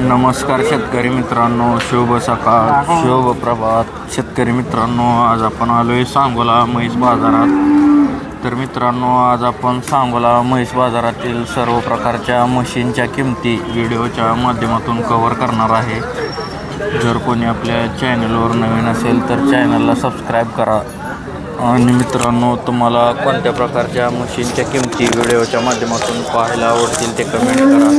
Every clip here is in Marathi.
नमस्कार शेतकरी मित्रांनो, शुभ सकाळ, शुभ प्रभात. शेतकरी मित्रांनो, आज आपण आलोय सांगोला म्हैस बाजारात. तर मित्रांनो, आज आपण सांगोला म्हैस बाजारातील सर्व प्रकारच्या म्हशींच्या किमती व्हिडिओच्या माध्यमातून कव्हर करणार आहे. जर कोणी आपल्या चॅनलवर नवीन असेल तर चॅनलला सबस्क्राईब करा. आणि मित्रांनो, तुम्हाला कोणत्या प्रकारच्या म्हशींच्या किमती व्हिडिओच्या माध्यमातून पाहायला आवडतील ते कमेंट करा.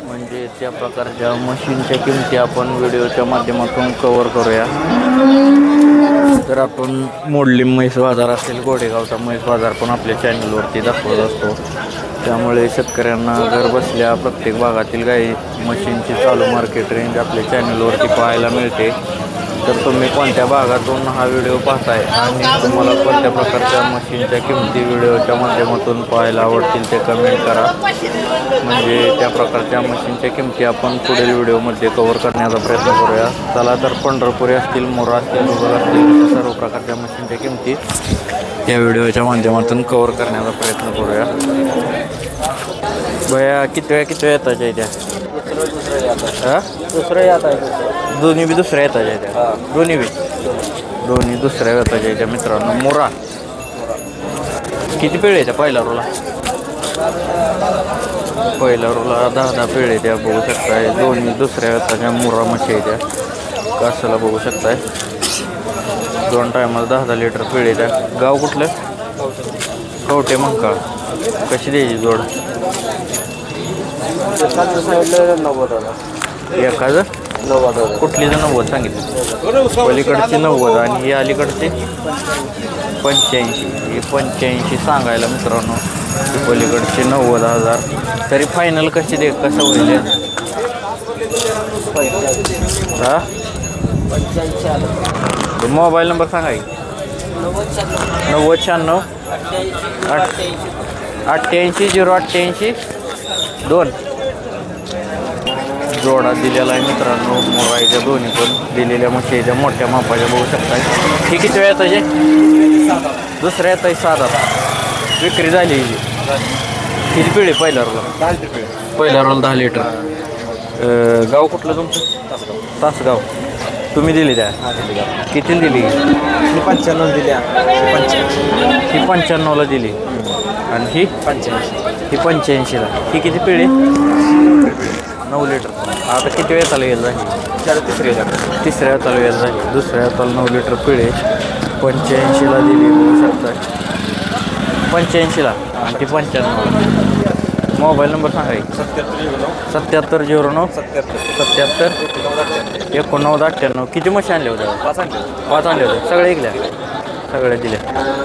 म्हणजे त्या प्रकारच्या मशीनच्या किमती आपण व्हिडिओच्या माध्यमातून कव्हर करूया. तर आपण मोडलीम म्हैस बाजार असेल, गोडेगावचा म्हैस बाजार पण आपल्या चॅनलवरती दाखवत असतो. त्यामुळे शेतकऱ्यांना घर बसल्या प्रत्येक भागातील गाई मशीनची चालू मार्केट रेंज आपल्या चॅनलवरती पाहायला मिळते. तर तुम्ही कोणत्या भागातून हा व्हिडिओ पाहताय आणि तुम्हाला कोणत्या प्रकारच्या मशीनच्या किमती व्हिडिओच्या माध्यमातून पाहायला आवडतील ते कमेंट करा. म्हणजे त्या प्रकारच्या मशीनच्या किमती आपण पुढील व्हिडिओमध्ये कव्हर करण्याचा प्रयत्न करूया. चला तर पंढरपुरी असतील, मोरा असतील, रुगल असतील, सर्व प्रकारच्या मशीनच्या किमती या व्हिडिओच्या माध्यमातून कव्हर करण्याचा प्रयत्न करूया. भैया किती वेळा येताच्या त्या दुसरं येत आहे, दोन्ही बी दुसऱ्या येताच्या त्या दोन्ही दुसऱ्या येताच्या त्या. मित्रांनो, मोरा किती पिळे त्या पहिल्या रोला 10 पिळे त्या बघू शकताय. दोन्ही दुसऱ्या येताच्या मोरा म्हशी त्या कासाला बघू शकताय. 2 टायमाला 10 लिटर पिळे त्या. गाव कुठलं? कवटे मंकाळ. कशी द्यायची जोड? एखादं 90. कुठली जर 90 सांगितलं, पलीकडची 90 आणि ही अलीकडची 85. ही 85 सांगायला मित्रांनो, ही पलीकडची 90,000. तरी फायनल कशी दे कसं होईल? हा, मोबाईल नंबर सांगा की. 9096 88 088 2 जोडा दिलेला आहे मित्रांनो. मोरायच्या दोन्ही पण दिलेल्या म्हशीच्या मोठ्या मापाच्या बघू शकताय. ही किती वेळ येताचे? दुसऱ्या येत आहे 7. विक्री झाली. किती पिढी? पहिल्या रोल 10 लिटर. गाव कुठलं तुमचं? तासगाव. तुम्ही दिली त्या? किती दिली? 95 दिल्या. ही 95ला दिली आणि ही 85ला. ही किती पिढी? 9 लिटर. आता किती वेळ चालू गेलं झाली? तिसऱ्या वेळ चालू गेलं झाली. दुसऱ्या वेळ 9 लिटर पिळे 85ला दिली बघू शकताय. 85ला आणि ती 95ला. मोबाईल नंबर सांगा. 77 09 77 1998. किती म्हशी आणल्या होत्या? 5 आणल्या होत्या. सगळ्या ऐकल्या? सगळ्या दिल्या.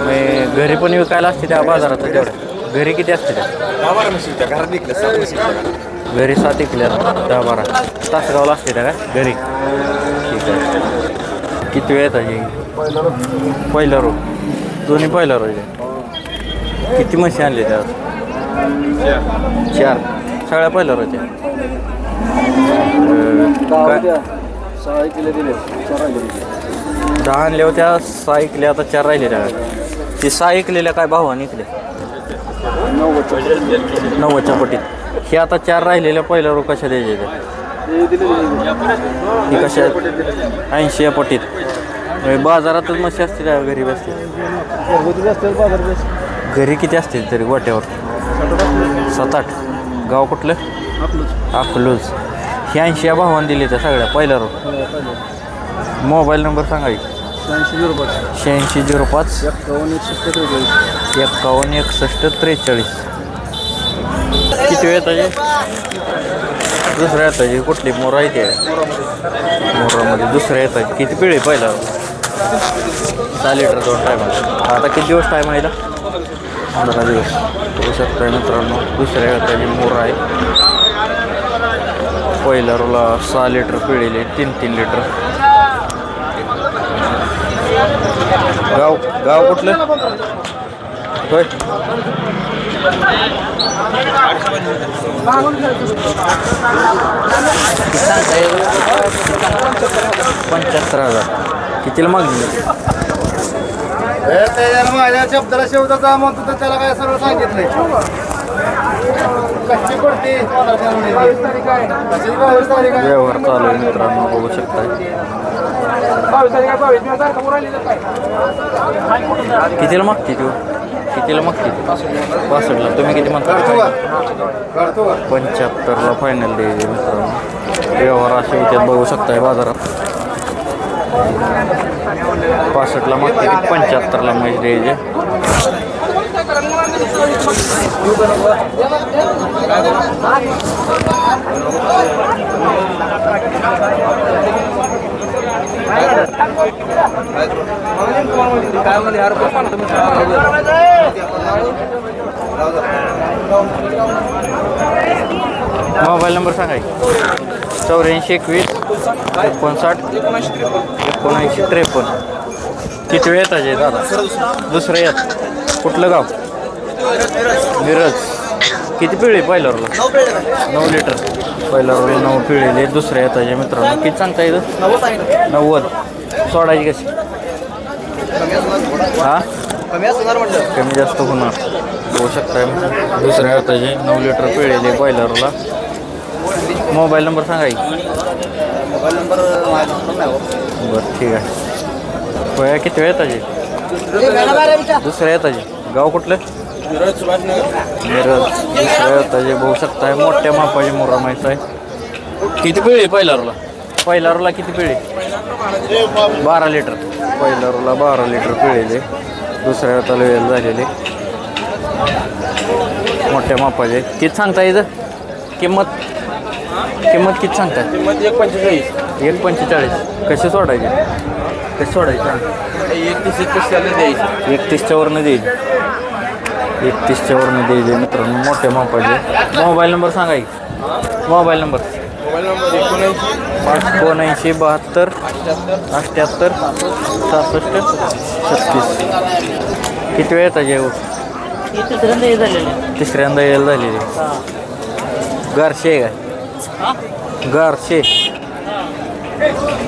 मग घरी पण विकायला असते त्या बाजारात तेवढ्या? घरी किती असते त्या? 12 म्हशी होत्या. घरात निघल्या घरी 7 ऐकल्या, 10-12. तासगावला असते त्या का घरी? ठीक आहे. किती वेळ येतात? पहिला रो. दोन्ही पहिला रो. किती म्हशी आणले त्या? 4. सगळ्या पहिल्या रोच्या. 10 आणल्या होत्या, 6 ऐकल्या, आता 4 राहिले त्या. ती 6 ऐकलेल्या काय भावाने ऐकल्या? 90च्या पटीत. हे आता 4 राहिलेल्या पहिल्या रो कशा द्यायच्या त्या? ही कशा? 80 या पटीत. बाजारातच म्हशी असते त्या घरी बसते? घरी किती असतील तरी गोट्यावर? 7-8. गाव कुठलं? अकलूज. ही 80 या भावाने दिली त्या सगळ्या पहिल्या रो. मोबाईल नंबर सांगा. 86 05 51 61 43. किती वेळ येताचे? दुसऱ्या येताची. कुठली? मोरा येते? मोरामध्ये दुसऱ्या येताची. किती पिढी? पहिला 6 लिटर 2 टायमाला. आता किती दिवस टाईम आहे? 15 दिवस. बघू शकता मित्रांनो, दुसऱ्या येताची मोरा आहे. पहिल्या रोला 6 लिटर पिळेले, 3 लिटर. गाव कुठलं? होय. 75,000. कितीला मागणी? माझ्या शब्दाला शेवटाचा म्हणतो तर त्याला काय सरळ सांगितलंय. व्यवहार चालू आहे मित्रांनो, बघू शकताय. कितीला मागते तू? कितीला मागते? 65ला. तुम्ही किती म्हणता? 75ला फायनल द्यायचे मित्रांनो. व्यवहार असे इथे बघू शकताय बाजारात. 65ला मागते, 75ला म्हैस द्यायचे. मोबाईल नंबर सांगा. 84 21 59 1953. किती वेळ येतात दादा? दुसरं येत. कुठलं गाव? मिरज. किती पिळे पहिल्यावरला? 9 लिटर. पहिल्यावरला 9 पिळेले. दुसऱ्या येताचे मित्रांनो. किती सांगता येतं? 90. सोडायची कशी? हां, कमी जास्त होणार. होऊ शकता. दुसऱ्या येताचे 9 लिटर पिळेले पहिल्यावरला. मोबाईल नंबर सांगा. बरं ठीक आहे. होया किती वेळ येताचे? दुसऱ्या येताचे. गाव कुठलं? मिरज. दुसऱ्या येताचे बघू शकताय. मोठ्या मापाची मुर्रा माहीत आहे. किती पिळे पहिल्यावरला? पहिल्यावरला किती पिळे? 12 लिटर. पहिल्यावरला 12 लिटर पिळेले. दुसऱ्या येताला वेळ झालेले. मोठ्या मापाचे. किती सांगता येतं किंमत? किंमत किती सांगता? 1.45. कसे सोडायचे? कसे सोडायचे? 31च्या वरनं देईल. 31च्या वरनं द्यायचे मित्रांनो. मोठ्या मापाचे. मोबाईल नंबर सांगा. Mobile number 79 72 78 67 36. किती वेळ येतात जेव? तिसऱ्यांदा यायला झालेली. गारशे आहे का? गारशे.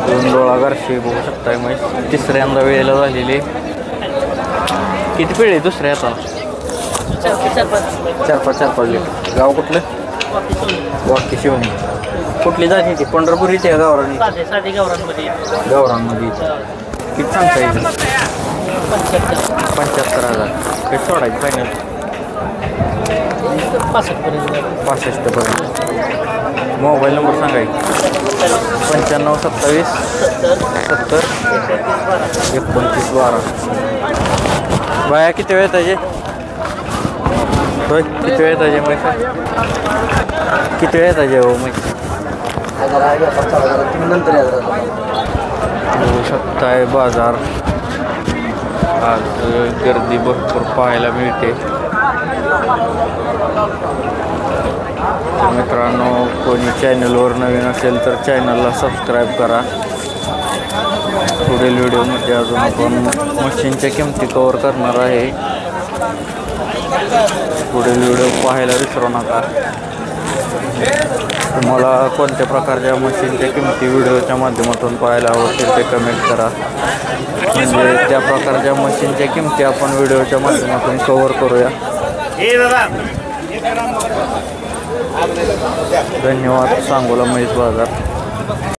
2 डोळा गारशे बघू शकताय. मग तिसऱ्यांदा वेळेला झालेली. किती पिळे दुसऱ्या हाताला? 4-5 लिटर. गाव कुठलं? वाकी शिवणी. कुठली जाती ती? पंढरपुरीची आहे गावरानी? गावरांमध्ये. किती सांगता येईल? 75,000. काही सोडायची फायनल? 65पर्यंत. मोबाईल नंबर सांगाय. 95 27 70 29 12. बाया किती वेळ येताचे? होय किती वेळ येताचे? मग किती वेळ येताचे हो? मग बघू शकताय बाजार. आज गर्दी भरपूर पाहायला मिळते. मित्रांनो, कोणी चॅनलवर नवीन असेल तर चॅनलला सबस्क्राईब करा. पुढील व्हिडिओमध्ये अजून आपण मशीनच्या किमती कव्हर करणार आहे. पुढील व्हिडिओ पाहायला विसरू नका. तुम्हाला कोणत्या प्रकारच्या मशीनच्या किमती व्हिडिओच्या माध्यमातून पाहायला आवडतील ते कमेंट करा. म्हणजे त्या प्रकारच्या मशीनच्या किमती आपण व्हिडिओच्या माध्यमातून कव्हर करूया. धन्यवाद. सांगोला म्हैस बाजार.